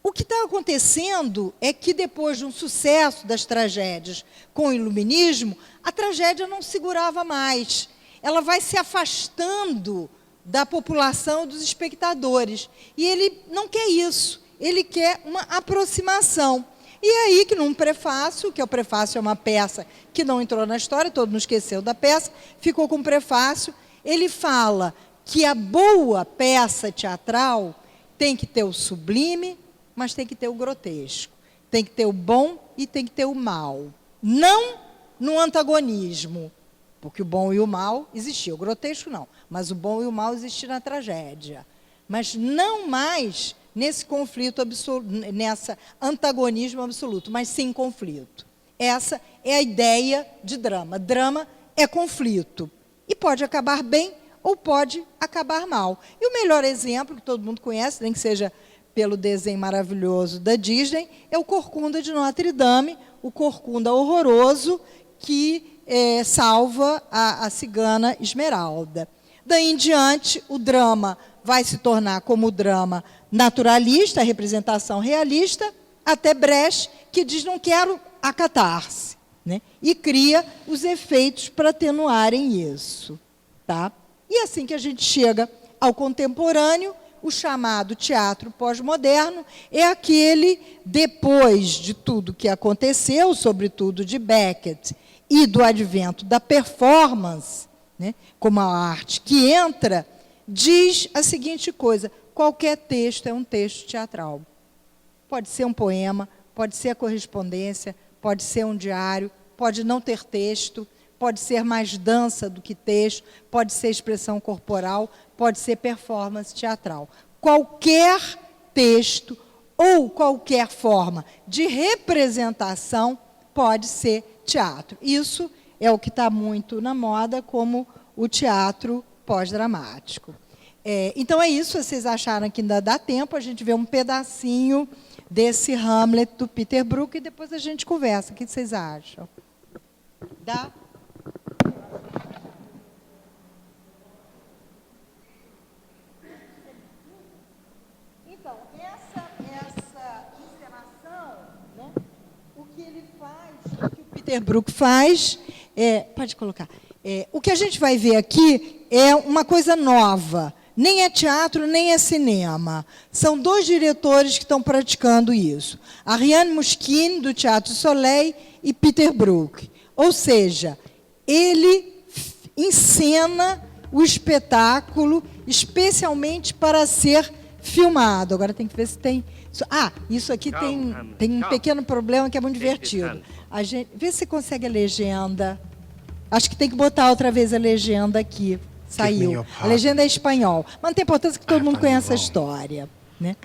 O que está acontecendo é que, depois de um sucesso das tragédias com o iluminismo, a tragédia não segurava mais. Ela vai se afastando da população, dos espectadores. E ele não quer isso, ele quer uma aproximação. E aí que num prefácio, que o prefácio é uma peça que não entrou na história, todo mundo esqueceu da peça, ficou com o prefácio, ele fala que a boa peça teatral tem que ter o sublime, mas tem que ter o grotesco. Tem que ter o bom e tem que ter o mal. Não no antagonismo, porque o bom e o mal existiam. O grotesco não, mas o bom e o mal existiam na tragédia. Mas não mais nesse conflito absoluto, nesse antagonismo absoluto, mas sim conflito. Essa é a ideia de drama. Drama é conflito. E pode acabar bem ou pode acabar mal. E o melhor exemplo, que todo mundo conhece, nem que seja pelo desenho maravilhoso da Disney, é o Corcunda de Notre Dame, o Corcunda horroroso que salva a cigana Esmeralda. Daí em diante, o drama vai se tornar como o drama naturalista, a representação realista, até Brecht, que diz, não quero a catarse, né? E cria os efeitos para atenuarem isso. Tá? E assim que a gente chega ao contemporâneo, o chamado teatro pós-moderno é aquele, depois de tudo que aconteceu, sobretudo de Beckett, e do advento da performance, né, como a arte que entra, diz a seguinte coisa: qualquer texto é um texto teatral. Pode ser um poema, pode ser a correspondência, pode ser um diário, pode não ter texto, pode ser mais dança do que texto, pode ser expressão corporal, pode ser performance teatral. Qualquer texto ou qualquer forma de representação pode ser teatro. Isso é o que está muito na moda como o teatro pós-dramático. Então é isso, vocês acharam que ainda dá tempo, a gente vê um pedacinho desse Hamlet do Peter Brook e depois a gente conversa. O que vocês acham? Dá? Então, essa encenação, né, o que ele faz, o que o Peter Brook faz, pode colocar, o que a gente vai ver aqui é uma coisa nova. Nem é teatro, nem é cinema. São dois diretores que estão praticando isso. Ariane Mouskine, do Teatro Soleil, e Peter Brook. Ou seja, ele encena o espetáculo especialmente para ser filmado. Agora tem que ver se tem... isso aqui tem um pequeno problema que é muito divertido. Vê se você consegue a legenda. Acho que tem que botar outra vez a legenda aqui. Saiu. A legenda é espanhol. Mas não tem importância que todo mundo conheça a história. Né?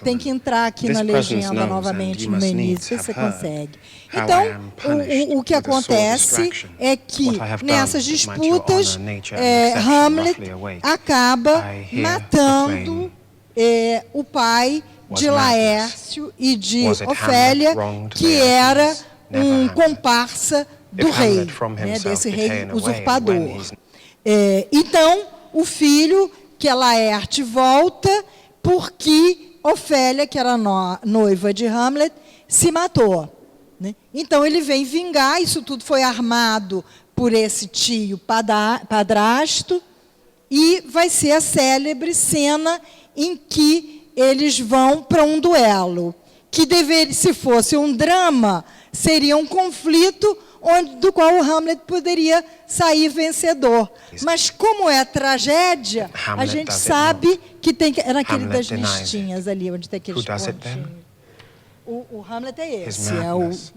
Tem que entrar aqui na legenda novamente no menu, se você consegue. Então, o que acontece é que, nessas disputas, Hamlet acaba matando o pai de Laércio e de Ofélia, que era um comparsa do rei, né, desse rei usurpador. Então, o filho, que é Laerte, volta porque Ofélia, que era noiva de Hamlet, se matou. Né? Então, ele vem vingar, isso tudo foi armado por esse tio padrasto, e vai ser a célebre cena em que eles vão para um duelo, que se fosse um drama, seria um conflito do qual o Hamlet poderia sair vencedor. Mas como é tragédia, a gente sabe que tem que... É naquele das listinhas ali, onde tem aqueles pontinhos. O Hamlet é His esse, madness.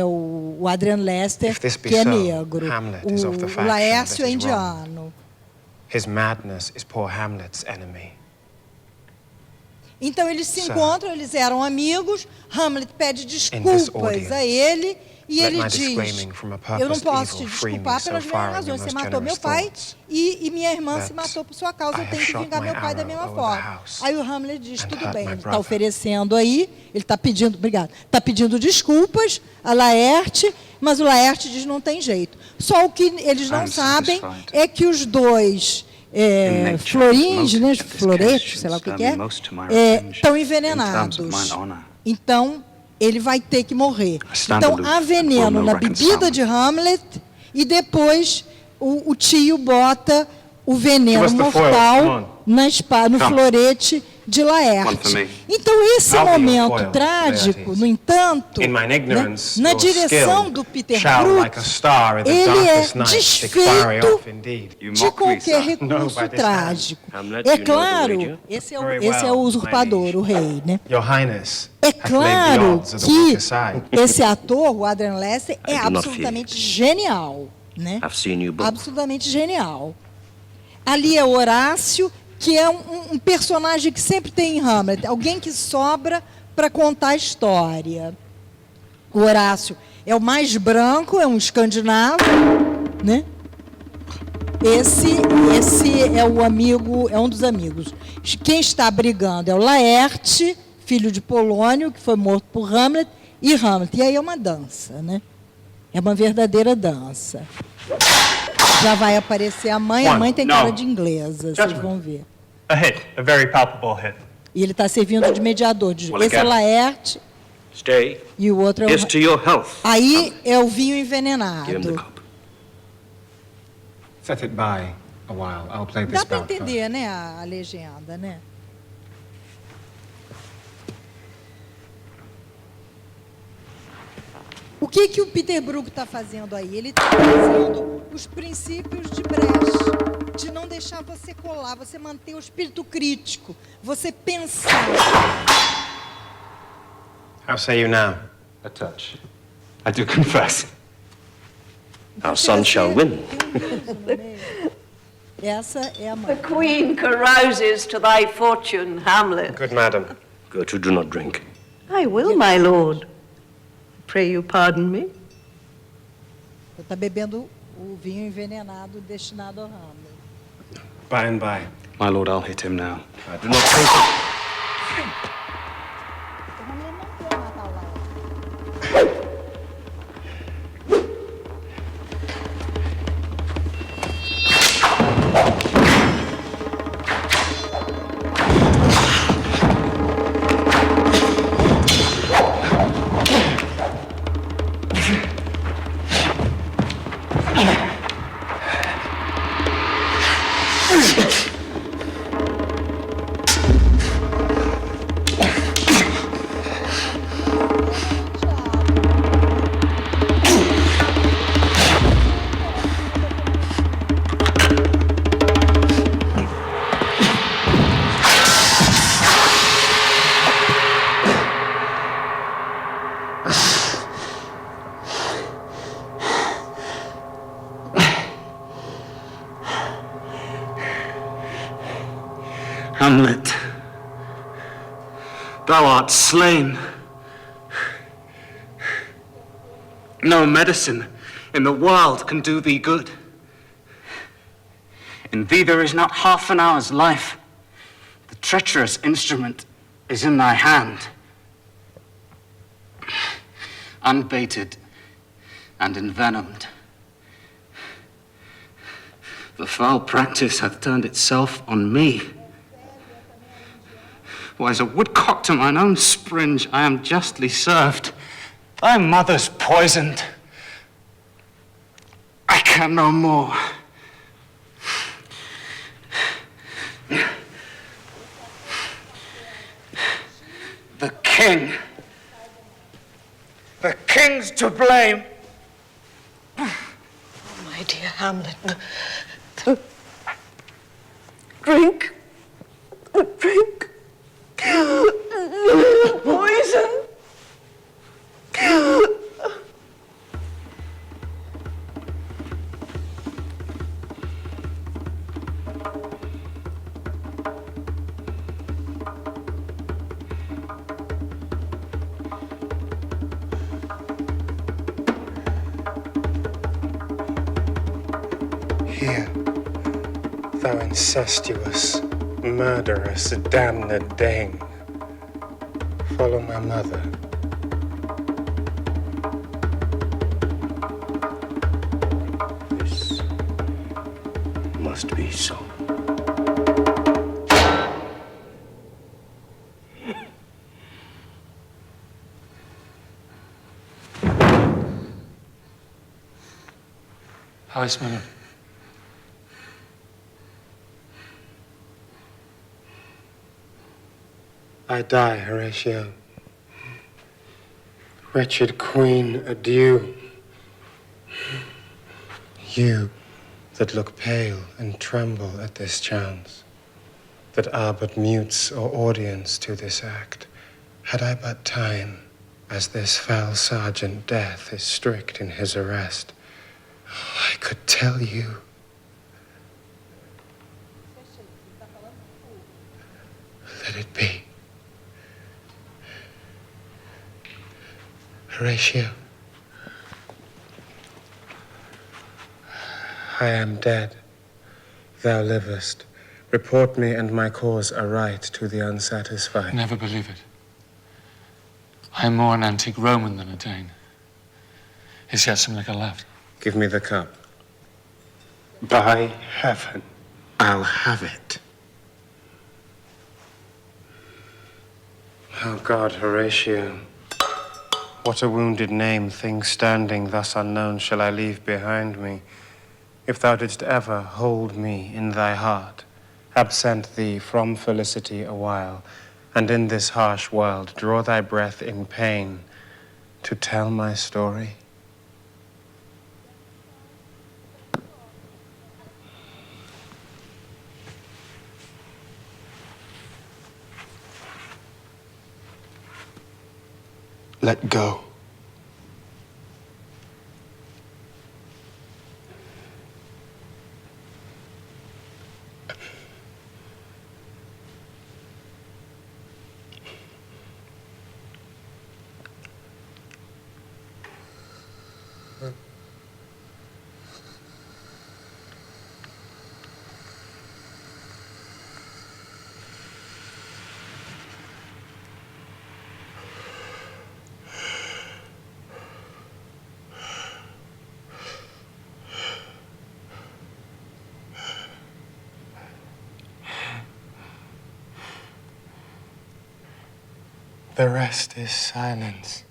o Adrian Lester, If this be que é so, negro. Hamlet is of the O faction Laércio that é is indiano. His madness is poor Hamlet's enemy. Então eles se Sir, encontram, eles eram amigos, Hamlet pede this desculpas audience, a ele e let ele my diz, disclaiming from a eu não purposed posso te evil free me desculpar so pelas far mesmas in razões, your você most matou meu generous pai thoughts e minha irmã se that matou por sua causa, I eu have tenho que shot vingar my meu pai da arrow mesma over the forma. house Aí o Hamlet diz, and tudo hurt bem, my ele está brother. oferecendo aí, ele está pedindo, obrigado, está pedindo desculpas a Laerte, mas o Laerte diz, não tem jeito. Só o que eles não I'm sabem satisfied. é que os dois florins, né, floretes, sei lá o que é, estão envenenados. Então, ele vai ter que morrer. Então, há veneno na bebida de Hamlet e depois o tio bota o veneno mortal no florete de Laerte. Então, esse momento trágico, no entanto, na direção do Peter Brook, ele é desfeito de qualquer recurso trágico. É claro, esse é o usurpador, o rei, né? É claro que esse ator, o Adrian Lester, é absolutamente genial, né? Absolutamente genial. Ali é Horácio, que é um personagem que sempre tem em Hamlet, alguém que sobra para contar a história. O Horácio é o mais branco, é um escandinavo, né? Esse é o amigo, é um dos amigos. Quem está brigando é o Laerte, filho de Polônio, que foi morto por Hamlet, e Hamlet. E aí é uma dança, né? É uma verdadeira dança. Já vai aparecer a mãe tem cara de inglesa, vocês vão ver. A hit, a very palpable hit. E ele está servindo de mediador. Esse é o Laerte e o outro é o... Aí é o vinho envenenado. Set it by a while. I'll play this Dá para bout first. entender, né, a legenda, né? O que o Peter Brook está fazendo aí? Ele está fazendo os princípios de Brecht, de não deixar você colar, você manter o espírito crítico, você pensar. How say you now? A touch. I do confess. Our son shall win. Essa é a mãe. The Queen carouses to thy fortune, Hamlet. Good madam. Gertrude, do not drink. I will, my lord. Pray you pardon me. Você está bebendo o vinho envenenado destinado ao Hamlet. By and by. My lord, I'll hit him now. I do not think it. O Hamlet não quer matar o Laerte. Hamlet, thou art slain. No medicine in the world can do thee good. In thee there is not half an hour's life. The treacherous instrument is in thy hand. Unbaited and envenomed. The foul practice hath turned itself on me. Why, as a woodcock to mine own springe, I am justly served. Thy mother's poisoned. I can no more. The king. The king's to blame. My dear Hamlet, drink. Drink. Poison. Here, thou incestuous, murderous, damned Dane, follow my mother. This must be so. How is Miller? I die, Horatio. Wretched queen, adieu. You that look pale and tremble at this chance, that are but mutes or audience to this act, had I but time, as this foul sergeant Death is strict in his arrest, I could tell you. Let it be. Horatio, I am dead. Thou livest. Report me and my cause aright to the unsatisfied. Never believe it. I am more an antique Roman than a Dane. Is yet some liquor left? Give me the cup. By heaven, I'll have it. Oh God, Horatio, what a wounded name, thing standing thus unknown, shall I leave behind me? If thou didst ever hold me in thy heart, absent thee from felicity a while, and in this harsh world draw thy breath in pain to tell my story. Let go. The rest is silence.